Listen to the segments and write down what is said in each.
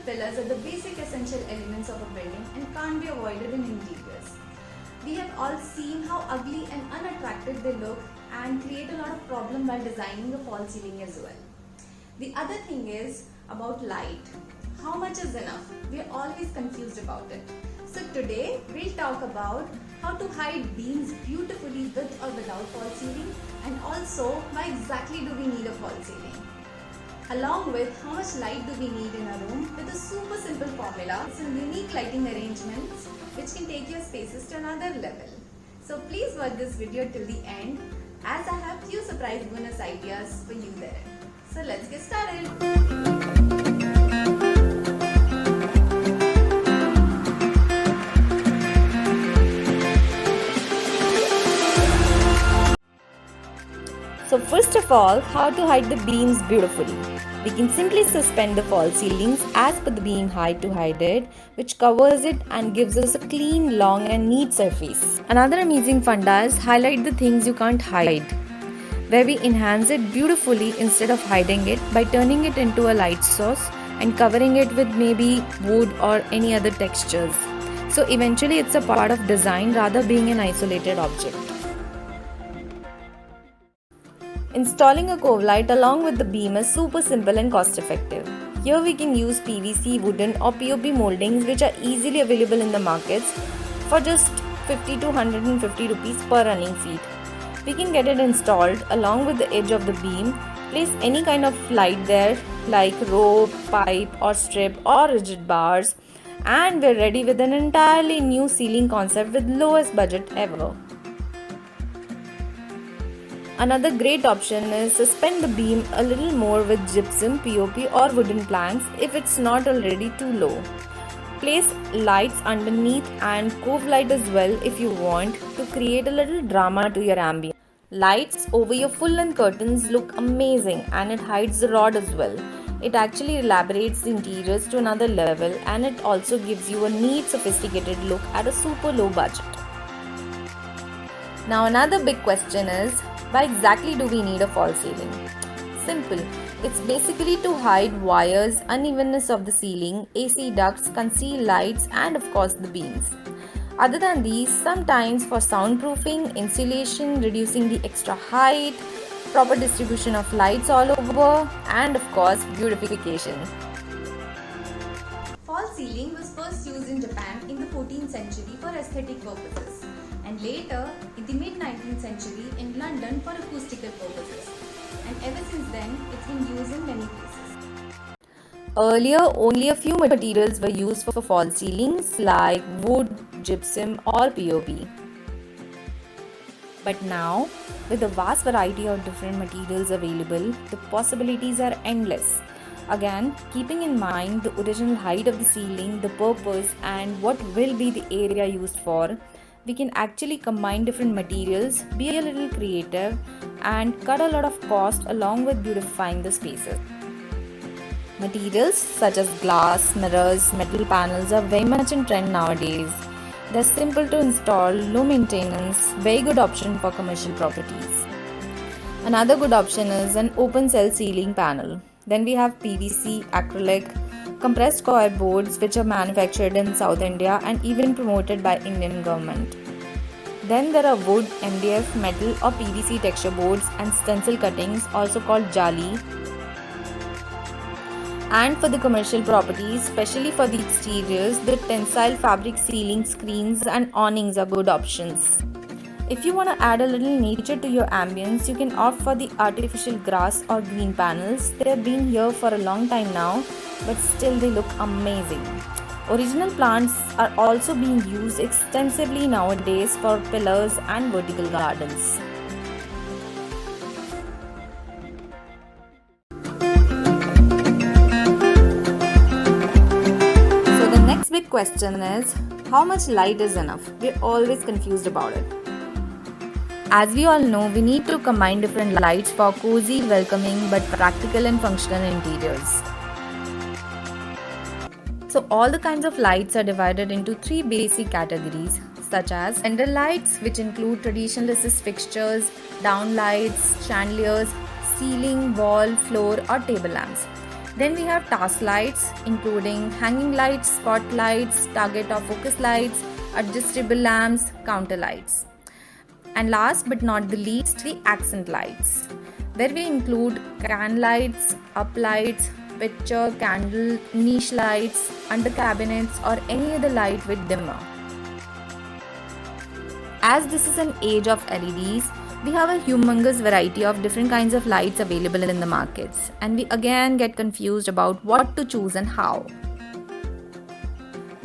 pillars are the basic essential elements of a building and can't be avoided in interiors. We have all seen how ugly and unattractive they look and create a lot of problem while designing the false ceiling as well. The other thing is about light. How much is enough? We are always confused about it. So today we'll talk about how to hide beams beautifully with or without false ceiling, and also why exactly do we need a false ceiling. Along with how much light do we need in a room with a super simple formula, some unique lighting arrangements which can take your spaces to another level. So please watch this video till the end, as I have few surprise bonus ideas for you there. So let's get started. So first of all, how to hide the beams beautifully. We can simply suspend the false ceilings as per the beam height to hide it, which covers it and gives us a clean, long and neat surface. Another amazing funda is highlight the things you can't hide, where we enhance it beautifully instead of hiding it by turning it into a light source and covering it with maybe wood or any other textures. So eventually it's a part of design rather being an isolated object. Installing a cove light along with the beam is super simple and cost effective. Here we can use PVC, wooden or POP moldings which are easily available in the markets for just 50 to 150 rupees per running feet. We can get it installed along with the edge of the beam, place any kind of light there like rope, pipe or strip or rigid bars, and we're ready with an entirely new ceiling concept with lowest budget ever. Another great option is suspend the beam a little more with gypsum, POP or wooden planks if it's not already too low. Place lights underneath and cove light as well if you want to create a little drama to your ambience. Lights over your full-length curtains look amazing and it hides the rod as well. It actually elaborates the interiors to another level and it also gives you a neat sophisticated look at a super low budget. Now another big question is, why exactly do we need a false ceiling? Simple. It's basically to hide wires, unevenness of the ceiling, AC ducts, conceal lights and of course the beams. Other than these, sometimes for soundproofing, insulation, reducing the extra height, proper distribution of lights all over and of course beautification. False ceiling was first used in Japan in the 14th century for aesthetic purposes, and later in the mid-19th century in London for acoustical purposes, and ever since then it's been used in many places. Earlier, only a few materials were used for false ceilings like wood, gypsum or POP. But now, with a vast variety of different materials available, the possibilities are endless. Again, keeping in mind the original height of the ceiling, the purpose and what will be the area used for, we can actually combine different materials, be a little creative and cut a lot of cost along with beautifying the spaces. Materials such as glass, mirrors, metal panels are very much in trend nowadays. They're simple to install, low maintenance, very good option for commercial properties. Another good option is an open cell ceiling panel. Then we have PVC, acrylic, compressed coir boards which are manufactured in South India and even promoted by Indian government. Then there are wood, MDF, metal or PVC texture boards and stencil cuttings also called jali. And for the commercial properties, especially for the exteriors, the tensile fabric ceiling screens and awnings are good options. If you want to add a little nature to your ambience, you can opt for the artificial grass or green panels. They have been here for a long time now, but still they look amazing. Original plants are also being used extensively nowadays for pillars and vertical gardens. So the next big question is, how much light is enough? We're always confused about it. As we all know, we need to combine different lights for cozy, welcoming but practical and functional interiors. So all the kinds of lights are divided into three basic categories, such as candle lights, which include traditional assist fixtures, down lights, chandeliers, ceiling, wall, floor or table lamps. Then we have task lights, including hanging lights, spotlights, target or focus lights, adjustable lamps, counter lights. And last but not the least, the accent lights, where we include can lights, up lights, picture, candle, niche lights, under cabinets, or any other light with dimmer. As this is an age of LEDs, we have a humongous variety of different kinds of lights available in the markets, and we again get confused about what to choose and how.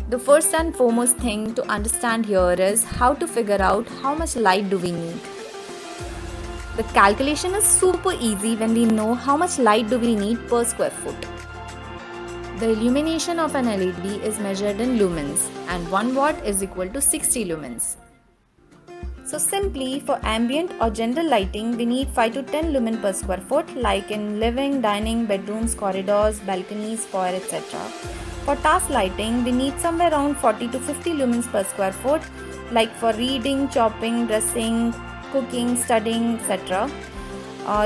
The first and foremost thing to understand here is how to figure out how much light do we need. The calculation is super easy when we know how much light do we need per square foot. The illumination of an LED is measured in lumens, and 1 watt is equal to 60 lumens. So simply, for ambient or general lighting, we need 5 to 10 lumen per square foot, like in living, dining, bedrooms, corridors, balconies, foyer, etc. For task lighting, we need somewhere around 40 to 50 lumens per square foot, like for reading, chopping, dressing, cooking, studying, etc.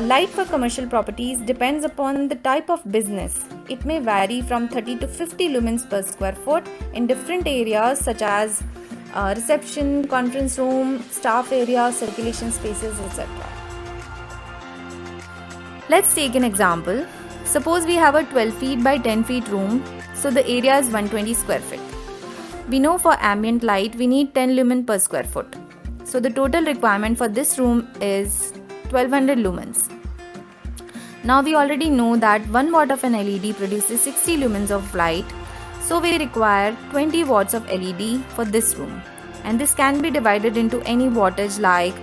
Light for commercial properties depends upon the type of business. It may vary from 30 to 50 lumens per square foot in different areas such as reception, conference room, staff area, circulation spaces, etc. Let's take an example. Suppose we have a 12 feet by 10 feet room, so the area is 120 square feet. We know for ambient light we need 10 lumen per square foot. So the total requirement for this room is 1200 lumens. Now we already know that 1 watt of an LED produces 60 lumens of light. So we require 20 watts of LED for this room, and this can be divided into any wattage like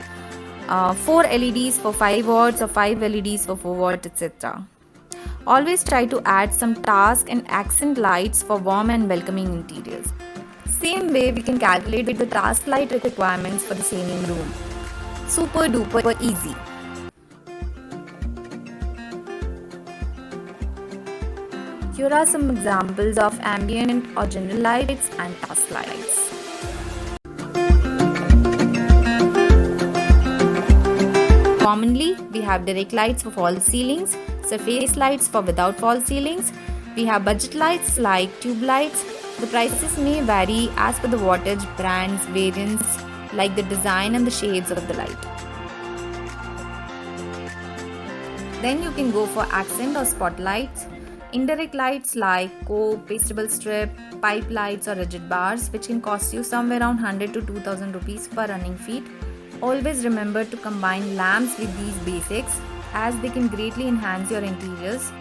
4 LEDs for 5 watts or 5 LEDs for 4 watts, etc. Always try to add some task and accent lights for warm and welcoming interiors. Same way we can calculate the task light requirements for the same room. Super duper easy. Here are some examples of ambient or general lights and task lights. Commonly, we have direct lights for false ceilings, surface lights for without false ceilings. We have budget lights like tube lights. The prices may vary as per the wattage, brands, variants, like the design and the shades of the light. Then you can go for accent or spotlights. Indirect lights like cope, pastable strip, pipe lights or rigid bars, which can cost you somewhere around 100 to 2000 rupees per running feet. Always remember to combine lamps with these basics, as they can greatly enhance your interiors.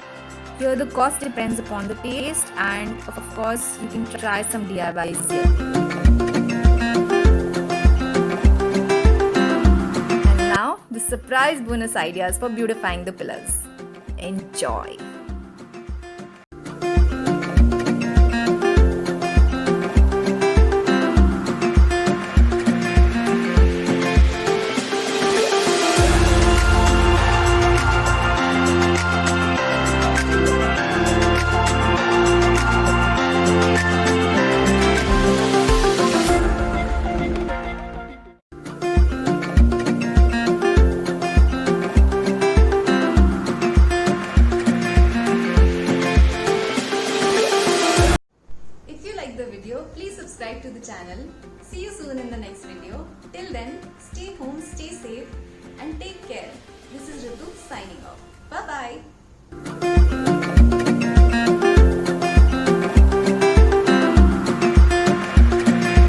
Here the cost depends upon the taste, and of course you can try some DIYs here. And now the surprise bonus ideas for beautifying the pillars. Enjoy! Please subscribe to the channel. See you soon in the next video. Till then, stay home, stay safe and take care. This is Ritu signing off. Bye bye.